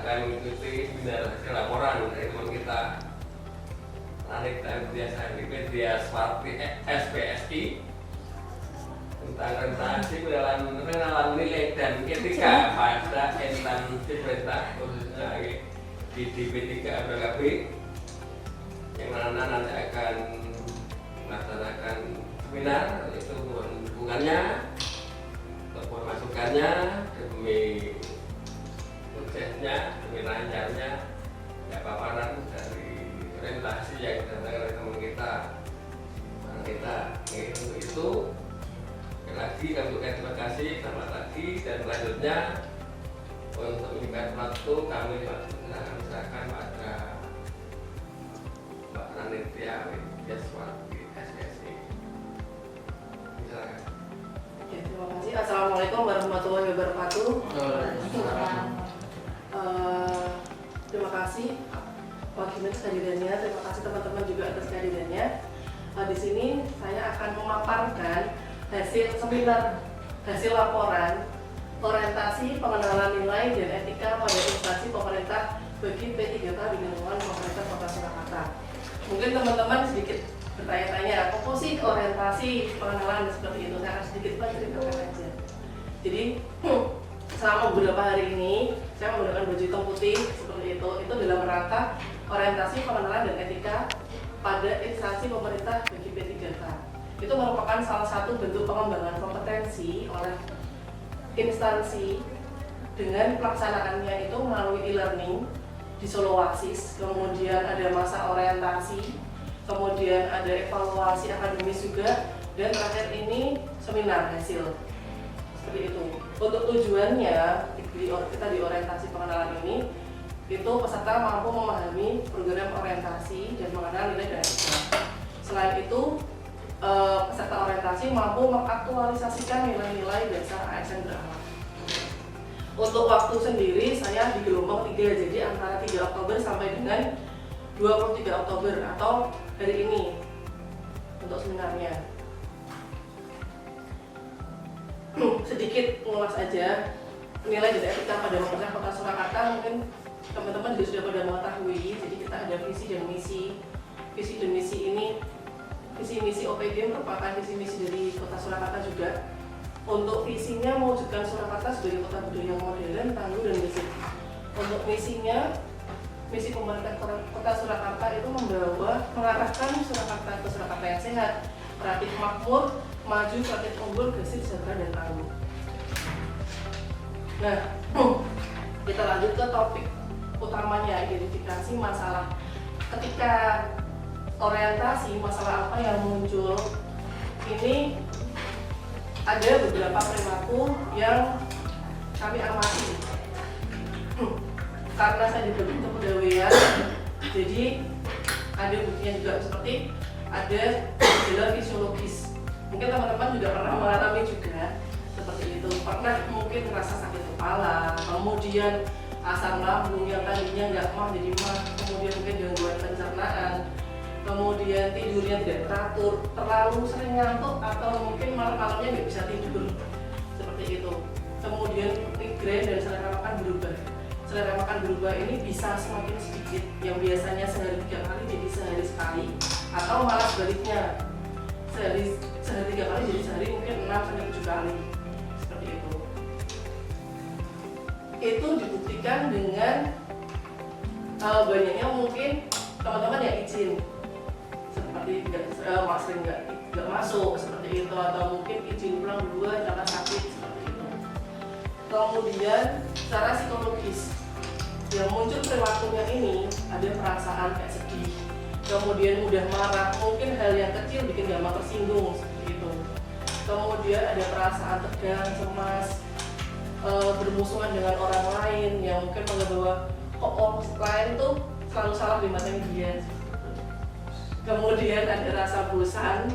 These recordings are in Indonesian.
akan mengikuti seminar hasil laporan dari teman kita Nanik dan biasa di media seperti SPSI tentang rentasi pengenalan nilai dan etika pada instansi pemerintah khususnya di DP3 APKB yang mana nanti akan melaksanakan seminar itu hubungannya ataupun masukannya demi suksesnya, demi lancarnya paparan dari orientasi yang didatangkan oleh teman kita. Itu sekali lagi kami ucapkan terima kasih, selamat pagi, dan selanjutnya untuk menyingkat waktu kami akan serahkan pada Mbak Nanitya Widyaswati SPSI. Silakan. Ya, terima kasih. Assalamualaikum warahmatullahi wabarakatuh. Terima kasih Wakimin kehadirannya, terima kasih teman-teman juga atas kehadirannya. Di sini saya akan memaparkan hasil seminar, hasil laporan orientasi pengenalan nilai dan etika pada instansi pemerintah bagi P3K di lingkungan pemerintah Kota Surakarta. Mungkin teman-teman sedikit bertanya-tanya, apa sih orientasi pengenalan seperti itu? Saya akan sedikit ceritakan aja. Jadi selama beberapa hari ini saya menggunakan baju hitam putih seperti itu dalam rangka orientasi pengenalan dan etika pada instansi pemerintah bagi P3K. Itu merupakan salah satu bentuk pengembangan kompetensi oleh instansi dengan pelaksanaannya itu melalui e-learning di Solo Oasis, kemudian ada masa orientasi, kemudian ada evaluasi akademis juga, dan terakhir ini seminar hasil seperti itu. Untuk tujuannya kita di orientasi pengenalan ini itu peserta mampu memahami program orientasi dan mengenal nilai dan etika. Selain itu peserta orientasi mampu mengaktualisasikan nilai-nilai dasar ASN berakhlak. Untuk waktu sendiri saya di gelombang 3, jadi antara 3 Oktober sampai dengan 23 Oktober atau hari ini untuk seminarnya. Sedikit mengulas aja nilai dan etika pada pemerintah Kota Surakarta, mungkin teman-teman juga sudah pada mengetahui. Jadi kita ada visi dan misi. Visi dan misi ini, visi misi OPD merupakan visi misi dari Kota Surakarta juga. Untuk visinya mewujudkan Surakarta sebagai kota budaya yang modern, tangguh, dan bersih. Untuk misinya, misi pemerintah Kota Surakarta itu mengarahkan Surakarta ke Surakarta yang sehat, kreatif makmur, maju, kreatif unggul, bersih, sejahtera, dan tangguh. Nah, kita lanjut ke topik utamanya, identifikasi masalah. Ketika orientasi masalah apa yang muncul, ini ada beberapa perilaku yang kami amati. Karena saya di kepegawaian, jadi ada buktinya juga seperti ada gejala fisiologis. Mungkin teman-teman juga pernah mengalami juga seperti itu. Pernah mungkin merasa sakit kepala, kemudian asam lambung yang tadinya nggak mah jadi mah, kemudian mungkin gangguan pencernaan, kemudian tidurnya tidak teratur, terlalu sering ngantuk, atau mungkin malam-malamnya nggak bisa tidur seperti itu. Kemudian migrain dan selera makan berubah. Selera makan berubah ini bisa semakin sedikit, yang biasanya sehari 3 kali jadi sehari sekali, atau malah sebaliknya sehari 3 kali jadi sehari mungkin 6-7 kali seperti itu. Itu dibuktikan dengan banyaknya mungkin teman-teman yang izin seperti sering nggak masuk seperti itu, atau mungkin izin pulang duluan karena sakit seperti itu. Kemudian secara psikologis yang muncul perilakunya ini ada perasaan kayak sedih, kemudian mudah marah, mungkin hal yang kecil bikin gampang tersinggung seperti itu. Kemudian ada perasaan tegang, cemas, bermusuhan dengan orang lain yang mungkin menganggap bahwa orang lain tuh selalu salah di matanya dia. Kemudian ada rasa bosan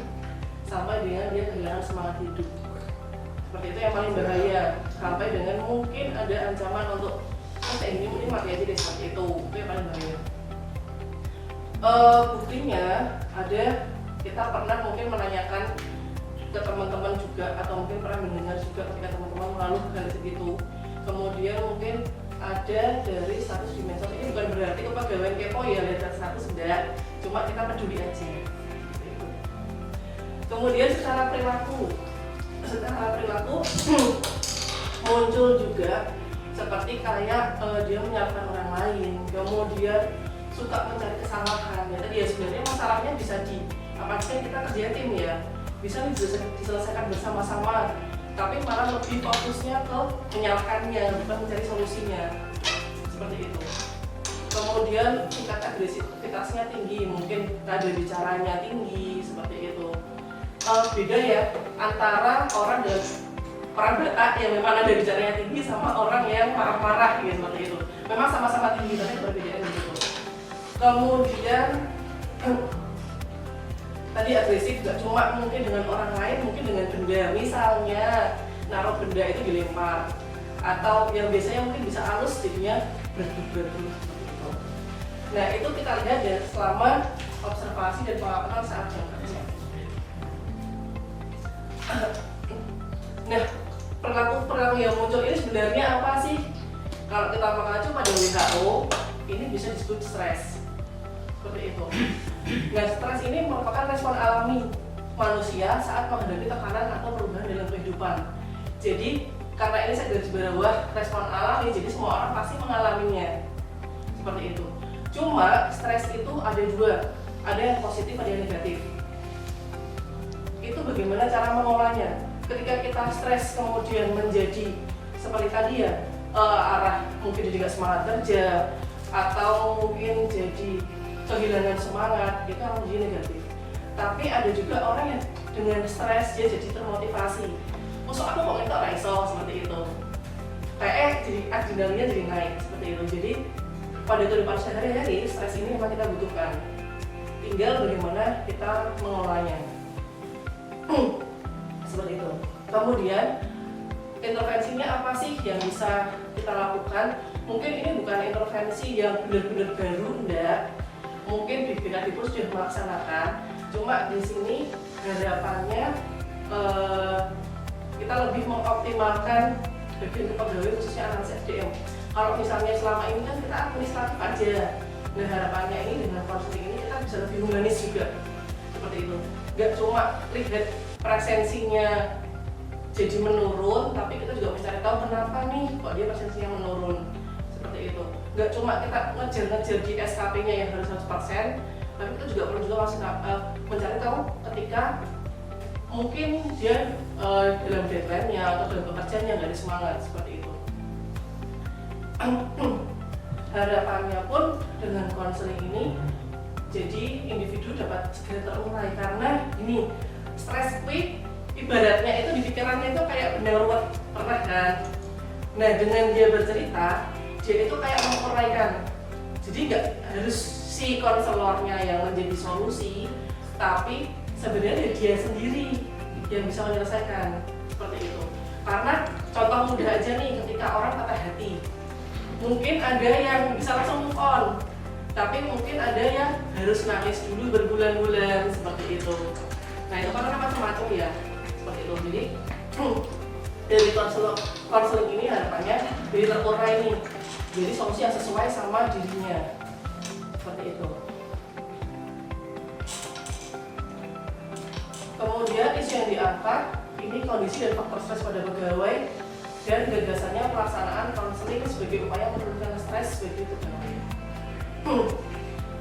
sampai dengan dia kehilangan semangat hidup. Seperti itu yang paling bahaya, sampai dengan mungkin ada ancaman untuk ini mati aja deh, seperti itu yang paling bahaya. Buktinya ada, kita pernah mungkin menanyakan ke teman-teman juga, atau mungkin pernah mendengar juga ketika teman-teman melalui hal segitu. Kemudian mungkin ada dari status di medsos. Ini bukan berarti kepegawaian kepo ya lihat status, enggak, cuma kita peduli aja. Kemudian secara perilaku muncul juga seperti kayak dia menyalahkan orang lain, kemudian suka mencari kesalahan. Ya tadi ya sebenarnya masalahnya bisa apalagi kita kerja tim ya, bisa diselesaikan bersama-sama, tapi malah lebih fokusnya ke menyalahkannya, bukan mencari solusinya, seperti itu. Kemudian tingkat agresivitasnya tinggi, mungkin nada bicaranya tinggi, seperti itu. Beda ya antara orang Batak yang memang nada bicaranya tinggi sama orang yang marah-marah gitu, seperti itu. Memang sama-sama tinggi, tapi perbedaan gitu. Kemudian tadi agresif gak cuma mungkin dengan orang lain, mungkin dengan benda. Misalnya naruh benda itu dilempar, atau yang biasanya mungkin bisa halus jadinya berdu. Nah itu kita lihat ya selama observasi dan pengamatan saat jam kerja. Nah perilaku yang muncul ini sebenarnya apa sih? Kalau kita mengacu pada WHO, ini bisa disebut stres, seperti itu. Nah, stres ini merupakan respon alami manusia saat menghadapi tekanan atau perubahan dalam kehidupan. Jadi, karena ini saya garis bawah respon alami, jadi semua orang pasti mengalaminya. Seperti itu. Cuma, stres itu ada dua. Ada yang positif, ada yang negatif. Itu bagaimana cara mengolahnya. Ketika kita stres kemudian menjadi seperti tadi ya, arah mungkin jadi nggak semangat kerja, atau mungkin jadi kehilangan semangat, itu akan menjadi negatif. Tapi ada juga orang yang dengan stres dia jadi termotivasi. Masuk aku kok ngetok raiso, seperti itu. Kayak jadi adrenalinnya jadi naik, seperti itu. Jadi pada kehidupan sehari-hari stres ini memang kita butuhkan. Tinggal bagaimana kita mengolahnya. Seperti itu. Kemudian intervensinya apa sih yang bisa kita lakukan? Mungkin ini bukan intervensi yang benar-benar baru, enggak. Mungkin di BKD Pus sudah melaksanakan, cuma di sini harapannya kita lebih mengoptimalkan bagian kepegawaian khususnya analis SDM. Kalau misalnya selama ini kan kita administratif aja, nah harapannya ini dengan konseling ini kita bisa lebih humanis juga, seperti itu. Nggak cuma lihat presensinya jadi menurun, tapi kita juga mencari tahu kenapa nih kok dia presensinya menurun, seperti itu. Nggak cuma kita ngejar-ngejar di SKP-nya yang harus 100%, tapi kita juga perlu juga masih mencari tahu ketika mungkin dia dalam deadline-nya atau dalam pekerjaannya nggak ada semangat, seperti itu. Harapannya pun dengan konseling ini jadi individu dapat segera terurai, karena ini stres quick ibaratnya itu di pikirannya itu kayak benda ruwet, pernah kan? Nah dengan dia bercerita, dia itu kayak menguraikan. Jadi nggak harus si konselornya yang menjadi solusi, tapi sebenarnya dia sendiri yang bisa menyelesaikan, seperti itu. Karena contoh mudah aja nih, ketika orang patah hati, mungkin ada yang bisa langsung move on, tapi mungkin ada yang harus nangis dulu berbulan-bulan, seperti itu. Nah itu kan macam-macam ya, seperti itu. Jadi dari konseling ini harapannya jadi terurai nih, jadi solusi yang sesuai sama dirinya, seperti itu. Kemudian isu yang diangkat ini kondisi dan faktor stres pada pegawai dan gagasannya pelaksanaan konseling sebagai upaya menurunkan stres bagi pegawai.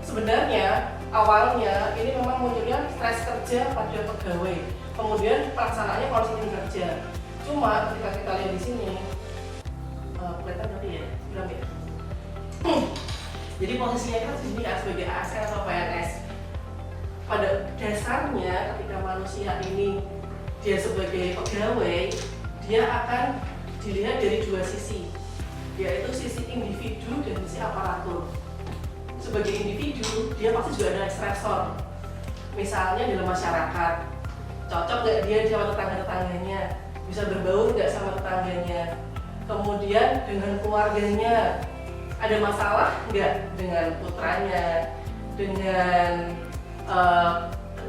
Sebenarnya awalnya ini memang munculnya stres kerja pada pegawai, kemudian pelaksanaannya konseling kerja. Cuma ketika kita lihat di sini, kelihatan tadi ya, bilang ya. Jadi posisinya kita di sini kan sebagai ASN atau PNS. Pada dasarnya ketika manusia ini dia sebagai pegawai, dia akan dilihat dari dua sisi, yaitu sisi individu dan sisi aparatur. Sebagai individu, dia pasti juga ada stresor. Misalnya dalam masyarakat, cocok nggak dia sama tetangga-tetangganya, bisa berbaur nggak sama tetangganya. Kemudian dengan keluarganya, ada masalah nggak dengan putranya, dengan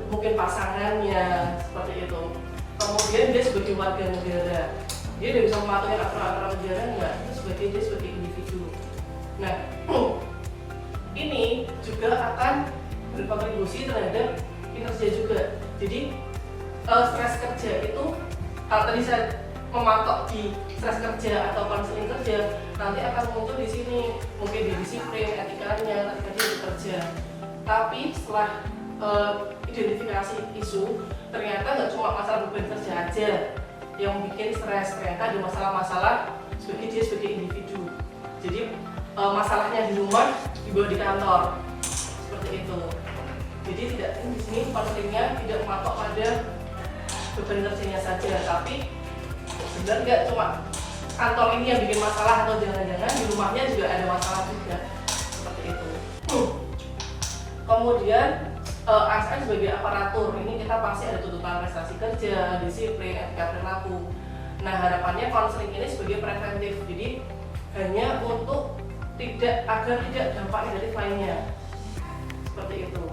mungkin pasangannya, seperti itu. Kemudian dia sebagai warga negara, dia udah bisa mematuhi aturan-aturan negara nggak? Dia sebagai individu. Nah, juga akan berkontribusi terhadap kinerja juga. Jadi stres kerja itu, kalau tadi saya mematok di stres kerja atau konseling kerja, nanti akan muncul di sini mungkin di disiplin, etikanya ketika dia bekerja. Tapi setelah identifikasi isu, ternyata nggak cuma masalah beban kerja aja yang bikin stres, ternyata ada masalah-masalah dia sebagai individu. Jadi masalahnya di rumah dibawa di kantor, seperti itu. Jadi tidak, di sini konselingnya tidak mematok pada beban kerjanya saja, tapi sebenarnya nggak cuma kantor ini yang bikin masalah, atau jangan-jangan di rumahnya juga ada masalah juga, seperti itu. Kemudian ASN sebagai aparatur, ini kita pasti ada tuntutan prestasi kerja, disiplin, etika perilaku. Nah, harapannya konseling ini sebagai preventif, jadi hanya untuk agar tidak dampak negatif lainnya, seperti itu.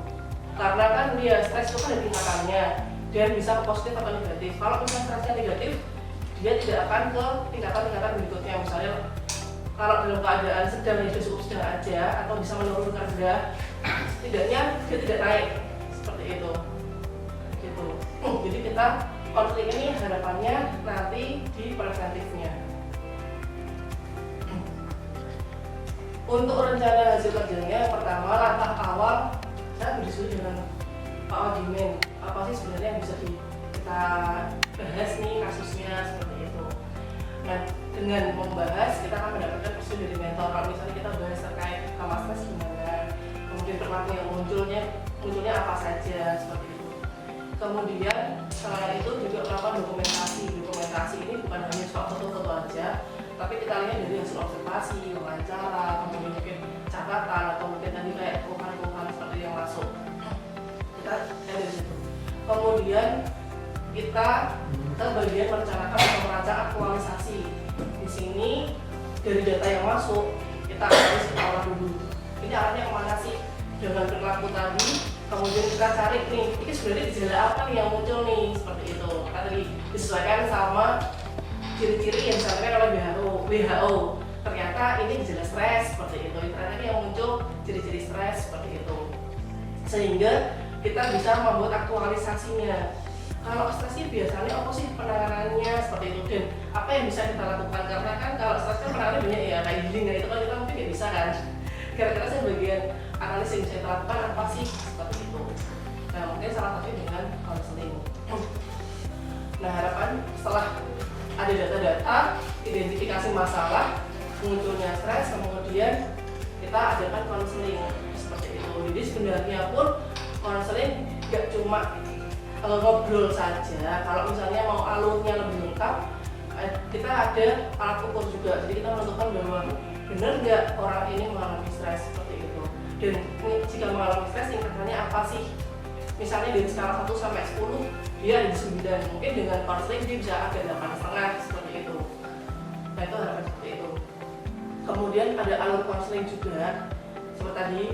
Karena kan dia stres itu kan ada tingkatannya, dan bisa ke positif atau negatif. Kalau misalnya stresnya negatif, dia tidak akan ke tingkatan-tingkatan berikutnya. Misalnya kalau dalam keadaan sedang, ya cukup sedang aja, atau bisa menurun ke rendah, setidaknya dia tidak naik, seperti itu. Gitu. Jadi kita konseling ini harapannya nanti di preventifnya. Untuk rencana hasil kerjanya, pertama langkah awal saya berdiskusi dengan Pak Wagimen, apa sih sebenarnya yang bisa kita bahas nih kasusnya, seperti itu. Nah, dengan membahas kita akan mendapatkan persetujuan dari mentor. Kalau misalnya kita bahas terkait sama stres gimana, kemudian perilaku yang munculnya apa saja, seperti itu. Kemudian selain itu juga melakukan dokumentasi ini bukan hanya soal foto-foto aja, tapi kita lihat dari hasil observasi, wawancara, kemudian mungkin catatan, atau mungkin tadi kayak keluhan-keluhan seperti yang masuk. Kita dari situ. Kemudian kita ke bagian merencanakan atau merancang aktualisasi. Di sini dari data yang masuk kita harus kita olah dulu. Ini arahnya kemana sih dengan perilaku tadi? Kemudian kita cari nih, ini sebenarnya gejala apa nih yang muncul nih, seperti itu. Kita tadi disesuaikan sama ciri-ciri yang disampaikan oleh WHO. Ternyata ini gejala stres, seperti itu. Ternyata ini yang muncul ciri-ciri stres, seperti itu. Sehingga kita bisa membuat aktualisasinya. Kalau stres ini biasanya apa sih penanganannya, seperti itu, dan apa yang bisa kita lakukan? Karena kan kalau stres kan penanganannya banyak ya, kayak healing, itu kan kita mungkin nggak bisa kan. Kira-kira saya bagian analisis yang bisa kita lakukan apa sih, seperti itu. Nah, mungkin salah satunya dengan counseling. Nah, harapan setelah ada data-data, identifikasi masalah, munculnya stres, kemudian kita adakan counseling, seperti itu. Jadi sebenarnya pun counseling nggak cuma ngobrol saja. Kalau misalnya mau alurnya lebih lengkap, kita ada alat ukur juga. Jadi kita menentukan bahwa benar nggak orang ini mengalami stres, seperti itu. Dan jika mengalami stres, tingkatannya apa sih? Misalnya dari skala 1 sampai 10, dia ada di 9. Mungkin dengan counseling dia bisa agak 8,5, seperti itu. Nah, itu harapan seperti itu. Kemudian ada alur counseling juga. Seperti tadi,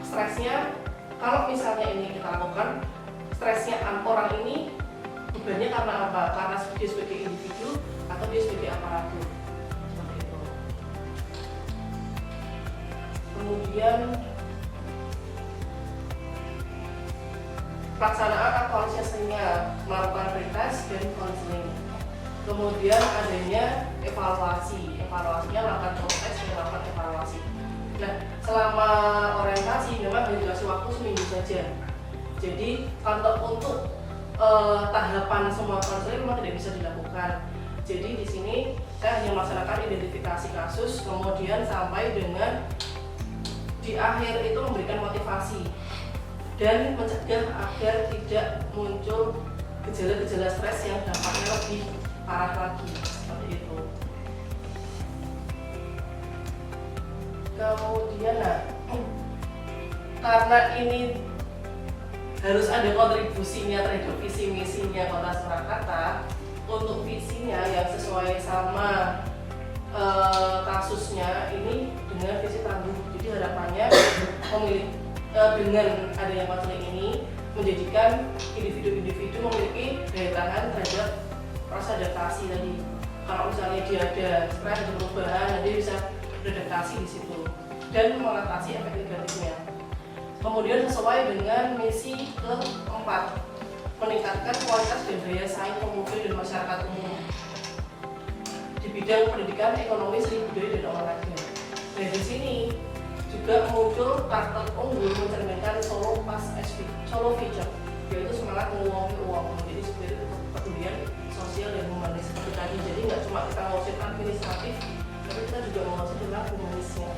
stresnya, kalau misalnya ini kita lakukan, stresnya orang ini bebannya karena apa? Karena dia sebagai individu atau dia sebagai aparatur, seperti itu. Kemudian pelaksanaan aktualisasinya, melakukan retest dan konseling. Kemudian adanya evaluasinya melakukan proses dan melakukan evaluasi. Nah, selama orientasi memang hanya dikasih waktu seminggu saja. Jadi untuk tahapan semua konseling memang tidak bisa dilakukan. Jadi di sini saya hanya melaksanakan identifikasi kasus, kemudian sampai dengan di akhir itu memberikan motivasi dan mencegah agar tidak muncul gejala-gejala stres yang dampaknya lebih parah lagi, seperti itu. Kemudian karena ini harus ada kontribusinya terhadap visi misinya Kota Surakarta, untuk visinya yang sesuai sama kasusnya ini dengan visi tangguh. Jadi harapannya dengan adanya konseling ini menjadikan individu-individu memiliki daya tahan terhadap proses adaptasi tadi. Kalau misalnya dia ada stres atau perubahan, dia bisa beradaptasi di situ dan mengatasi efek negatifnya. Kemudian sesuai dengan misi keempat, meningkatkan kualitas dan daya saing pemilih dan masyarakat umum di bidang pendidikan, ekonomi, seni budaya dan olahraga. Nah, di sini juga muncul karakter unggul mencerminkan Solo Future, yaitu semangat mengurangi uang, menjadi spirit kepedulian sosial dan humanis seperti tadi. Jadi nggak cuma kita ngurusin administratif, tapi kita juga ngurusin tentang humanisnya.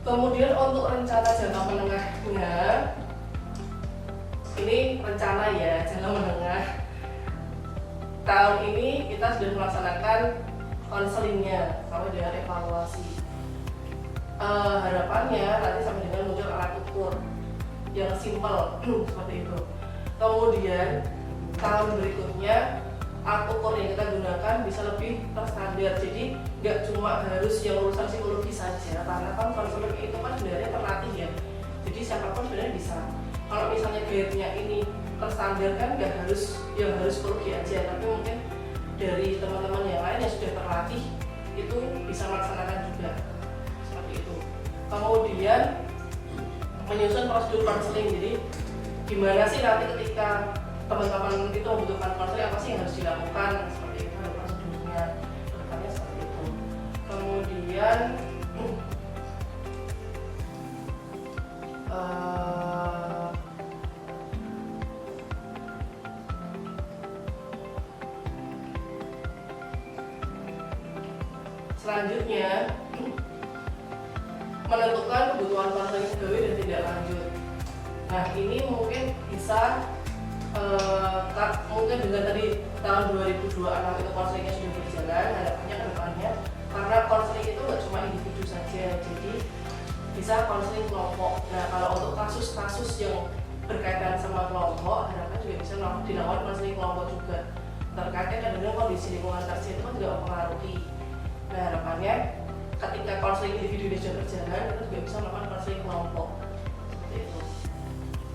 Kemudian untuk rencana jangka menengahnya, ini rencana ya jangka menengah. Tahun ini kita sudah melaksanakan konselingnya sampai dengan evaluasi. Harapannya nanti sampai dengan muncul alat ukur yang simpel seperti itu. Kemudian tahun berikutnya alat ukur yang kita gunakan bisa lebih terstandar. Jadi nggak cuma harus yang urusan psikologi saja, karena kan konselor itu kan sebenarnya terlatih ya. Jadi siapapun sebenarnya bisa. Kalau misalnya guide-nya ini terstandar kan nggak harus yang harus psikologi aja, tapi mungkin dari teman-teman yang lain yang sudah terlatih itu bisa melaksanakan juga seperti itu. Kemudian menyusun prosedur konseling. Jadi gimana sih nanti ketika teman-teman itu membutuhkan konseling, apa sih yang harus dilakukan, seperti itu ada prosedurnya, kedepannya seperti itu. Kemudian selanjutnya menentukan kebutuhan konseling pegawai dan tindak lanjut. Nah, ini mungkin bisa mungkin dengan tadi tahun 2026 itu konselingnya sudah berjalan, harapannya ke depannya, karena konseling itu nggak cuma individu saja, jadi bisa konseling kelompok. Nah, kalau untuk kasus-kasus yang berkaitan sama kelompok, harapan juga bisa dilakukan konseling kelompok juga. Terkait dengan kondisi lingkungan kerja itu kan juga mempengaruhi. Nah, harapannya ketika konseling individu sudah berjalan, kita juga bisa melakukan konseling kelompok seperti itu.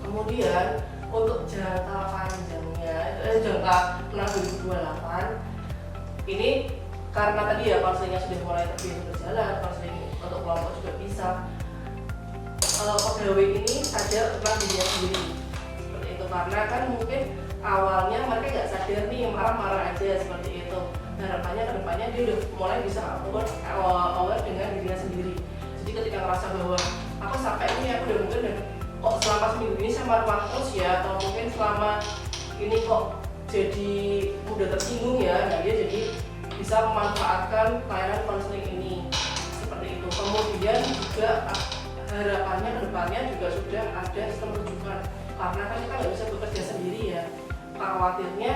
Kemudian untuk jangka panjangnya, jangka menang 2028 ini karena tadi ya konselingnya sudah mulai terbiasa berjalan, konseling untuk kelompok juga bisa. Pegawai ini sadar tentang dirinya sendiri seperti itu, karena kan mungkin awalnya mereka nggak sadar nih, marah-marah aja seperti itu. Harapannya kedepannya dia udah mulai bisa aware dengan dirinya sendiri. Jadi ketika ngerasa bahwa aku sampai ini aku udah mungkin kok selama seminggu ini saya marah terus ya, atau mungkin selama ini kok jadi mudah tersinggung ya, nah dia jadi bisa memanfaatkan layanan konseling ini seperti itu. Kemudian juga harapannya ke depannya juga sudah ada sistem rujukan, karena kan kita nggak bisa bekerja sendiri ya. Khawatirnya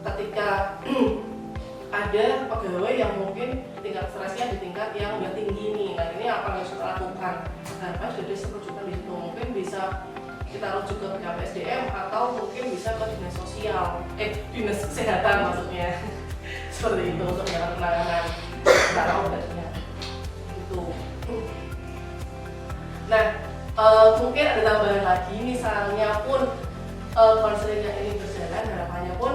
ketika ada pegawai yang mungkin tingkat stresnya di tingkat yang udah tinggi nih, nah ini apa yang harus kita lakukan? Harapan sudah ada sistem rujukan di situ, mungkin bisa kita rujuk ke BKPSDM atau mungkin bisa ke dinas sosial, dinas kesehatan maksudnya seperti itu untuk yang penanganan cara obatnya gitu. Nah, mungkin ada tambahan lagi, misalnya pun konselingnya ini berjalan, harapannya pun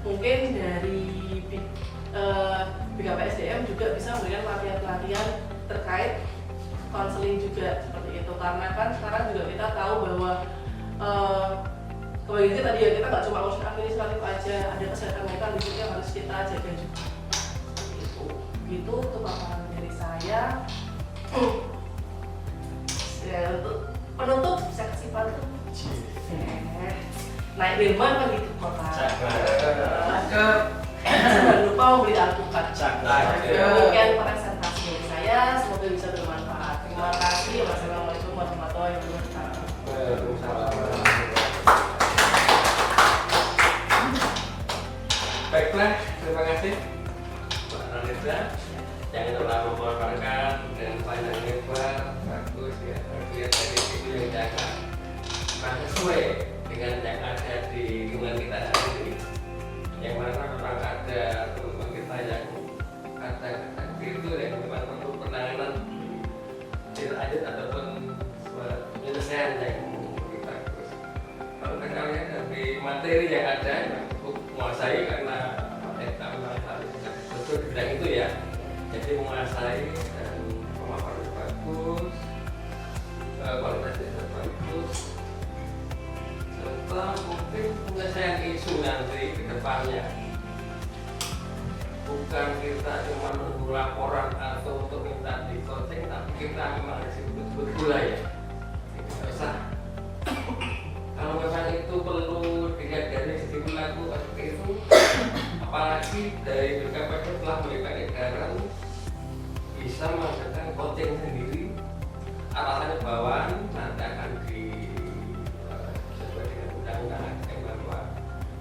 mungkin dari BKPSDM juga bisa memberikan pelatihan-pelatihan terkait konseling juga seperti itu, karena kan sekarang juga kita tahu bahwa kembali tadi ya, kita nggak cuma urus administratif aja, ada kesehatan mental di situ yang harus kita jaga juga. Itu untuk paparan dari saya. Ya, untuk penutup saya kasih pantun. Naik delman kan gitu kota. Jangan lupa membeli alpukat. Demikian presentasi dari saya, semoga bisa bermanfaat. Terima kasih. Wassalamualaikum warahmatullahi wabarakatuh. Baiklah, terima kasih Pak Ranita. Jangan terlalu memaparkan dengan panjang lebar, bagus ya. Lihat dari itu yang jaga, sesuai dengan yang ada di lingkungan kita saat ini. Yang mana memang ada teman-teman kita yang ada itu yang memang perlu penanganan tidak lanjut ataupun penyelesaian yang lebih bagus. Kalau kita lihat dari materi yang ada yang cukup menguasai, karena kita harus betul di bidang itu ya, jadi menguasai dan pemaparan bagus. kualitas desa bagus, serta mungkin penyelesaian isu nanti ke depannya. Bukan kita cuma menunggu laporan atau untuk minta di coaching, tapi kita memang harus betul-betul gula ya. Tidak usah. Kalau memang itu perlu dilihat dari sisi perilaku seperti itu, apalagi dari BKPD telah memberikan edaran bisa mengadakan coaching sendiri, alasannya bawaan nanti akan sesuai dengan undang-undang bahwa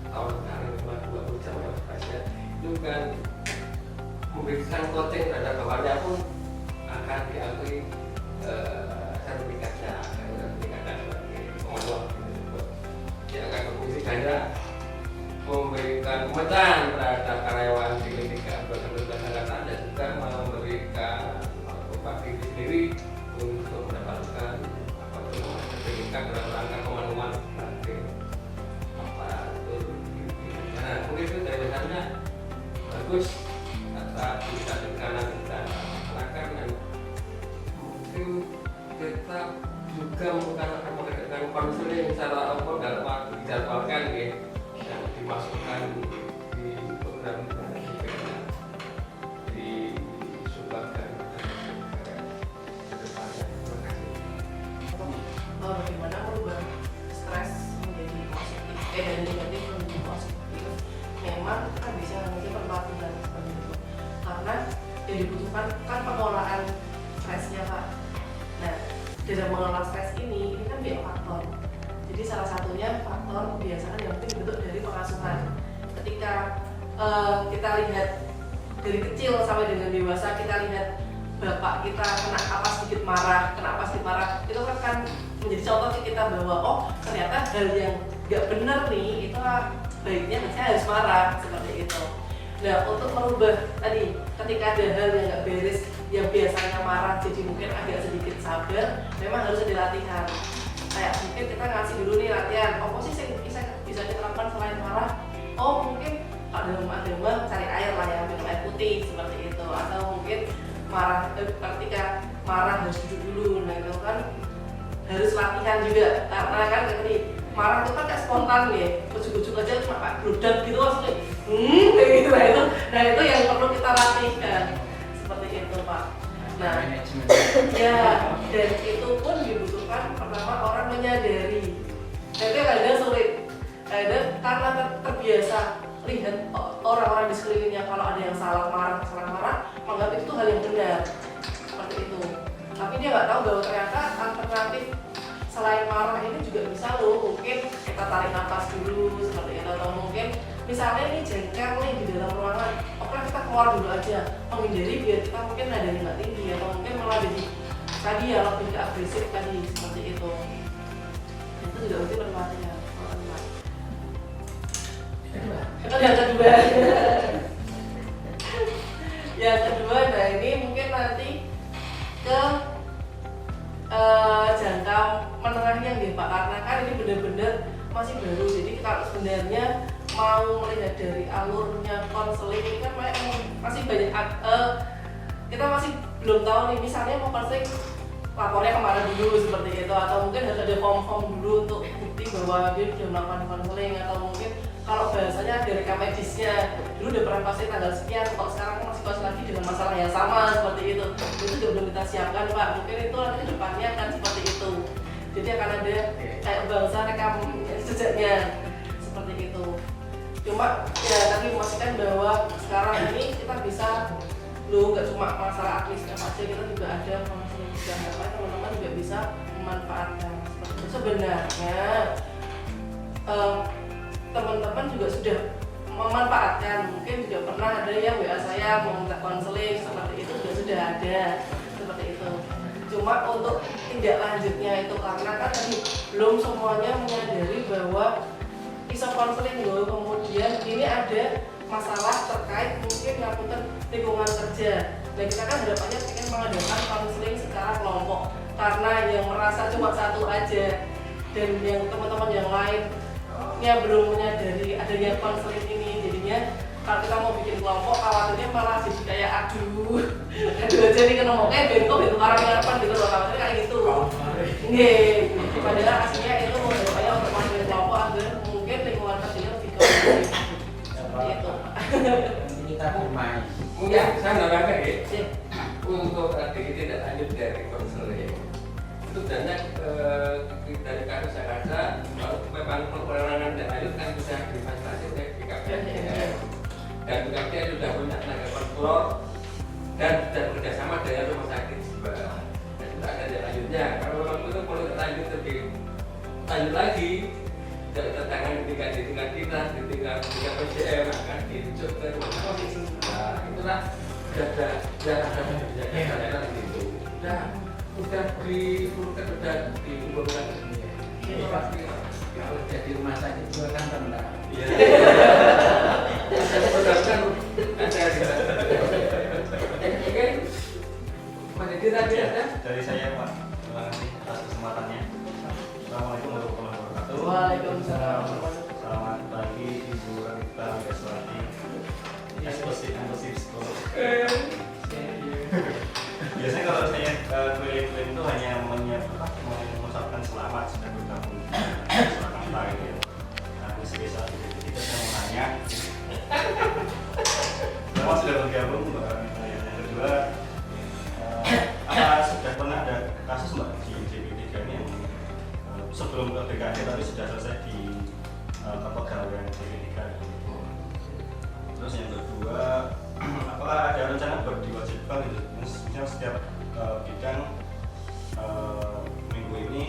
tahun sekarang cuma 20 jam saja itu kan memberikan coaching terhadap bawaannya pun akan diakui sertifikatnya sebagai pemandu tersebut. Dia akan berfungsi ganda memberikan pemecahan terhadap karyawan di Liga Jakarta dan juga memberikan upah diri sendiri untuk mendapatkan sertifikat dalam rangka pemenuhan sebagai aparatur. Nah, mungkin itu dari dasarnya bagus atas bisa tekanan kita masyarakat, dan mungkin kita juga akan mengadakan konseling secara umum dalam waktu dijadwalkan ya, yang dimasukkan di program di Subagdan ke depannya. Terima kasih. Bagaimana merubah stres menjadi positif, dari negatif menjadi positif? Memang kan bisa menjadi perlakuan seperti itu, karena yang dibutuhkan kan pengelolaan stresnya Pak. Nah, dalam mengelola stres ini kan banyak faktor. Jadi salah satunya faktor kebiasaan yang mungkin dibentuk dari pengasuhan. Ketika kita lihat dari kecil sampai dengan dewasa, kita lihat bapak kita kena apa sedikit marah, itu kan menjadi contoh ke kita bahwa oh ternyata hal yang nggak benar nih itu baiknya saya harus marah seperti itu. Nah, untuk merubah tadi ketika ada hal yang nggak beres yang biasanya marah jadi mungkin agak sedikit sabar, memang harus ada latihan. Kayak mungkin kita ngasih dulu nih latihan, apa sih yang bisa diterapkan selain marah? Oh mungkin kalau dalam agama cari air lah ya, minum air putih seperti itu, atau mungkin marah ketika marah harus duduk dulu. Nah itu kan harus latihan juga, karena kan tadi marah itu kan kayak spontan ya, ujuk-ujuk aja cuma pak bludak gitu langsung kayak gitu lah itu. Nah itu yang perlu kita latihkan seperti itu Pak. Nah ya, dan itu pun dibutuhkan pertama orang menyadari. Dan itu kadang sulit, kadang karena terbiasa lihat orang-orang di sekelilingnya kalau ada yang salah marah, menganggap itu tuh hal yang benar seperti itu. Tapi dia nggak tahu bahwa ternyata alternatif selain marah ini juga bisa loh, mungkin kita tarik nafas dulu seperti itu, atau mungkin misalnya ini jengkel nih di dalam ruangan, oke kita keluar dulu aja, menghindari biar kita mungkin nadanya nggak tinggi, atau mungkin malah jadi tadi ya lebih ke agresif tadi seperti itu. Itu juga mungkin berlatihan. Yang kedua, yang kedua, nah ini mungkin nanti ke jangka menengahnya nih Pak, karena kan ini benar-benar masih baru. Jadi kalau sebenarnya mau melihat dari alurnya konseling ini kan masih banyak, kita masih belum tahu nih, misalnya mau konseling lapornya kemana dulu seperti itu, atau mungkin harus ada form dulu untuk bukti bahwa dia sudah melakukan konseling, atau mungkin kalau bahasanya dari rekam medisnya dulu udah pernah konseling tanggal sekian, kok sekarang masih konseling lagi dengan masalah yang sama seperti itu juga belum kita siapkan Pak. Mungkin itu nanti depannya akan seperti itu, jadi akan ada kayak bangsa rekam jejaknya seperti itu. Cuma ya tadi memastikan bahwa sekarang ini kita bisa nggak cuma masalah administratif aja, kita juga ada konseling juga, teman-teman juga bisa memanfaatkan seperti itu. Sebenarnya teman-teman juga sudah memanfaatkan, mungkin juga pernah ada yang WA saya mau minta konseling seperti itu, juga sudah ada seperti itu. Cuma untuk tindak lanjutnya itu karena kan tadi belum semuanya menyadari bahwa iso konseling loh, kemudian ini ada masalah terkait mungkin ngapunten lingkungan kerja. Dan kita kan harapannya ingin mengadakan konseling secara kelompok, karena yang merasa cuma satu aja dan yang teman-teman yang lainnya belum menyadari adanya konseling ini, jadinya kalau kita mau bikin kelompok khawatirnya malah jadi kayak aduh aja nih kelompoknya bentuk orang yang harapan gitu loh, khawatirnya kayak gitu. Nggih, padahal aslinya itu upaya untuk maju kelompok agar mungkin lingkungan kerjanya lebih kondusif. Seperti itu. Nanti kita bermain. Mungkin saya nambahkan ya, untuk strategi tidak lanjut dari konseling itu banyak dari kasus Jakarta, kalau memang perorangan tidak lanjut kan bisa difasilitasi oleh BKPN dan BKPN sudah punya tenaga kontrol dan sudah bekerjasama dengan rumah sakit jiwa dan sudah ada yang lanjutnya. Kalau memang itu perlu lanjut lebih lanjut lagi dari tantangan di tingkat kita, di tingkat PCM akan dirujuk ke rumah sakit. Nah, itulah sudah ada gitu. Udah diurutan, udah dikumpulkan. Ini pasti kalau jadi rumah sakit juga kan rendah. Iya. Saya programkan ada. Oke. Mas Didi tadi ada? Dari saya Pak, terima kasih atas kesempatannya. Assalamualaikum warahmatullahi wabarakatuh. Waalaikumsalam. Selamat pagi Ibu Rita Gaswati, eksekutif psikolog. Biasanya kalau saya keliling-keliling itu hanya mengucapkan selamat sudah bergabung di Surakarta gitu ya. Nah, meski saat itu saya mau nanya, selamat sudah bergabung Mbak. Yang kedua, apa sudah pernah ada kasus Mbak di DP3 ini yang sebelum ke BKD tapi sudah selesai di kepegawaian DP3? Terus yang kedua, apakah ada rencana buat diwajibkan gitu? Misalnya setiap bidang minggu ini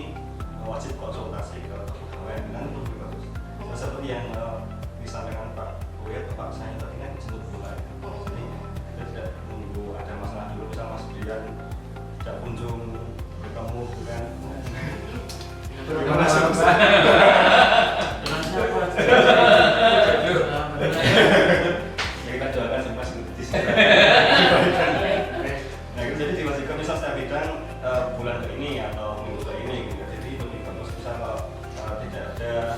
wajib konsultasi ke pegawai kan itu lebih bagus. Nah, seperti yang disampaikan Pak Buyat, Pak saya tadi kan jemput bola. Jadi kita tidak menunggu ada masalah dulu sama Mas Brian tidak kunjung bertemu dengan. Terima kasih Mas. Dengan siapa? Ya kita doakan sih Mas di sini. Nah itu jadi diwajibkan misal setiap bidang bulan ke ini atau minggu ke ini gitu. Jadi lebih bagus misal kalau tidak ada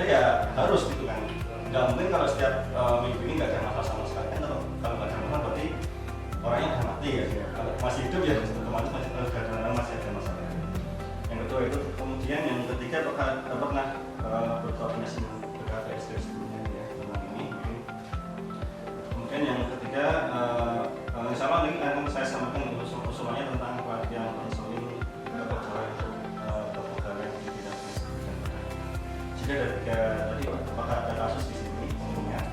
ya harus gitu kan. Nggak mungkin kalau setiap minggu ini nggak ada masalah sama sekali kan, kalau nggak ada masalah berarti orangnya udah mati ya. Kalau masih hidup ya otomatis masih masih ada masalah. Yang kedua itu, kemudian yang ketiga pernah berkoordinasi dengan BKPSD sebelumnya ya tentang ini. Kemudian yang ketiga, insya Allah ini akan saya sampaikan usulannya tentang pelatihan konseling kepegawaian di bidang pendidikan. Jadi ada tiga tadi, apakah ada kasus di sini umumnya,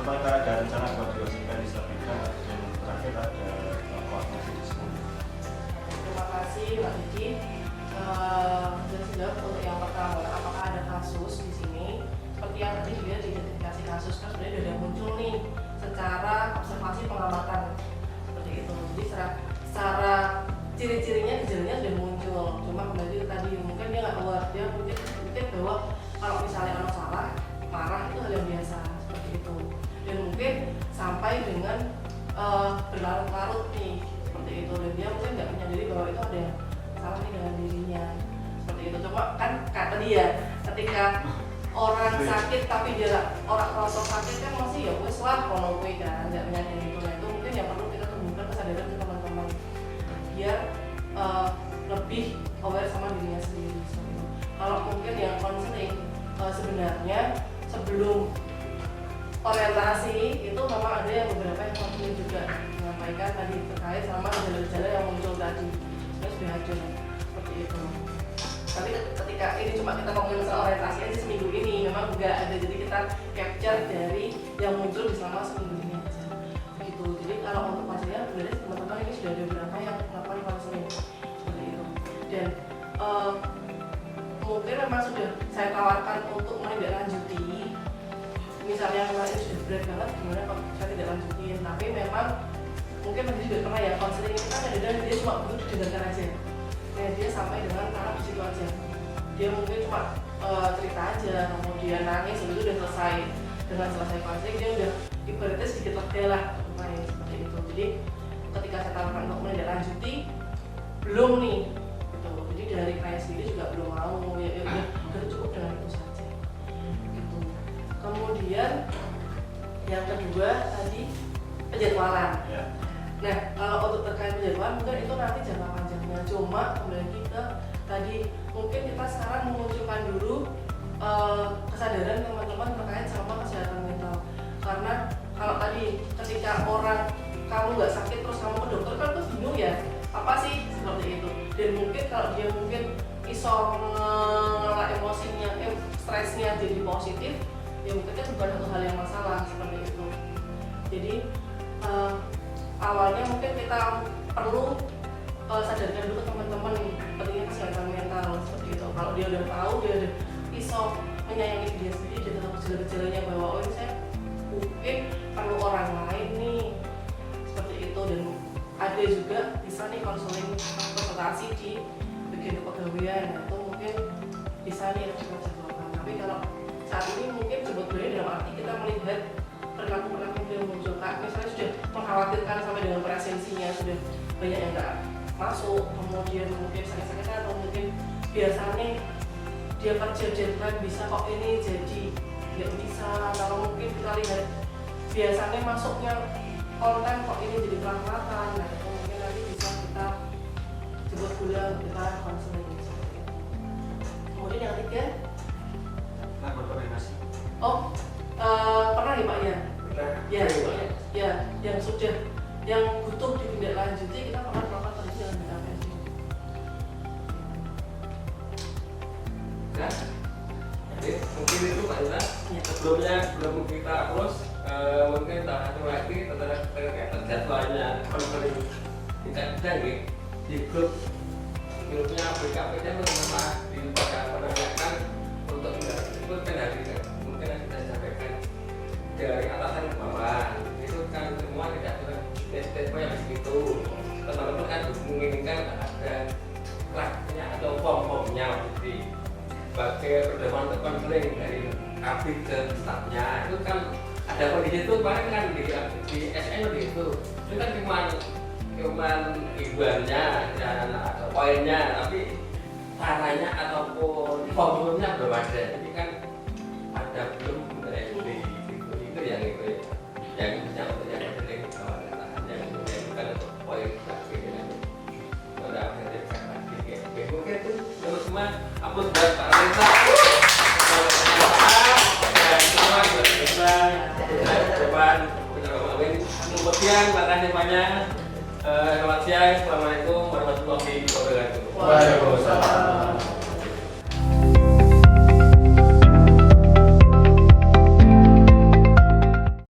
apakah ada rencana buat diwajibkan di setiap bidang, dan terakhir ada koordinasi di sini. Terima kasih Mbak Didi. Sudah untuk yang pertama, apakah ada kasus di sini? Seperti yang tadi juga diidentifikasi kasus kan sebenarnya sudah muncul nih secara observasi pengamatan seperti itu. Jadi secara ciri-cirinya gejalanya sudah muncul. Cuma kembali tadi mungkin dia nggak aware, dia mungkin bahwa kalau misalnya orang salah marah itu hal yang biasa seperti itu. Dan mungkin sampai dengan berlarut-larut nih seperti itu. Dan dia mungkin nggak menyadari bahwa itu ada yang salah nih dengan dirinya seperti itu. Cuma kan kata dia ketika orang sakit tapi dia orang rasa sakit kan masih ya wes lah kalau gue kan nggak menyadari itu. Nah itu mungkin yang perlu kita tumbuhkan kesadaran ke teman-teman biar lebih aware sama dirinya sendiri seperti itu. Kalau mungkin yang konseling sebenarnya sebelum orientasi itu memang ada yang beberapa yang konseling juga menyampaikan tadi terkait sama gejala-gejala yang muncul tadi. Sudah ada seperti itu. Tapi ketika ini cuma kita ngomongin masalah orientasi aja seminggu ini, memang enggak ada, jadi kita capture dari yang muncul di selama seminggu ini aja. Begitu. Jadi kalau untuk konseling sebenarnya teman-teman ini sudah ada beberapa yang melakukan konseling seperti itu. Dan mungkin memang sudah saya tawarkan untuk menindaklanjuti. Misalnya kemarin sudah berat banget, gimana kalau saya tidak lanjutin? Tapi memang mungkin nanti juga pernah ya konseling itu kan kadang dia cuma butuh didengarkan aja. Nah dia sampai dengan taraf di situ aja. Dia mungkin cuma cerita aja, kemudian nangis, itu udah selesai. Dengan selesai konseling dia udah ibaratnya sedikit lega lah, seperti itu. Jadi ketika saya tawarkan untuk menindaklanjuti, belum nih. Gitu. Jadi dari klien sendiri juga belum mau, ya udah cukup dengan itu saja. Gitu. Kemudian yang kedua tadi penjadwalan. Ya. Nah, kalau untuk terkait penjadwalan mungkin itu nanti jangka panjangnya. Cuma kembali ke tadi mungkin kita sekarang memunculkan dulu kesadaran teman-teman terkait sama kesehatan mental. Karena kalau tadi ketika orang kamu nggak sakit terus kamu ke dokter kan tuh bingung ya, apa sih seperti itu. Dan mungkin kalau dia mungkin iso mengelola emosinya, stresnya jadi positif, ya mungkin kan bukan satu hal yang masalah seperti itu. Jadi awalnya mungkin kita perlu sadarkan dulu ke teman-teman pentingnya kesehatan mental seperti itu. Kalau dia udah tahu, dia udah iso menyayangi dia sendiri, dia tahu gejala-gejalanya bahwa oh ini saya mungkin perlu orang lain nih seperti itu. Dan ada juga bisa nih konseling konsultasi di bagian kepegawaian, atau mungkin bisa nih kita jadwalkan. Tapi kalau saat ini mungkin sebetulnya dalam arti kita melihat perilaku-perilaku yang muncul, misalnya sudah mengkhawatirkan sampai dengan presensinya, sudah banyak yang nggak masuk, kemudian mungkin sakit-sakitan, atau mungkin biasanya dia kerja deadline bisa kok ini jadi nggak bisa, kalau mungkin kita lihat biasanya masuknya konten kok ini jadi pelan-pelan. Nah itu mungkin nanti bisa kita jemput bulan, kita konseling. Kemudian yang ketiga, berkoordinasi. oh pernah nih Pak ya? Ya, yang sudah, yang butuh ditindaklanjuti kita pernah melakukan koordinasi dengan BKPSDM. Nah, jadi mungkin itu Pak Ina. Ya. Sebelum kita approach, mungkin satu lagi tentang jadwalnya konseling kita di grupnya BKPSDM bersama di penanyakan untuk ikutkan hari ini. Mungkin kita sampaikan dari atasan ke bawah, itu kan semua tidak step-stepnya yang begitu. Teman-teman kan menginginkan ada kelasnya atau form-formnya sebagai pertemuan untuk konseling dari kabit ke stafnya. Itu kan ada kondisi itu kemarin kan di SN itu kan cuman ibuannya dan atau poinnya, tapi caranya ataupun formulnya belum ada. Jadi kan ada belum itu yang bisa untuk yang konseling yang bukan untuk poin lagi dengan udah mungkin itu semua upload buat Pak Reza. Kemudian terima kasih banyak. Selamat siang. Assalamualaikum warahmatullahi wabarakatuh. Waalaikumsalam.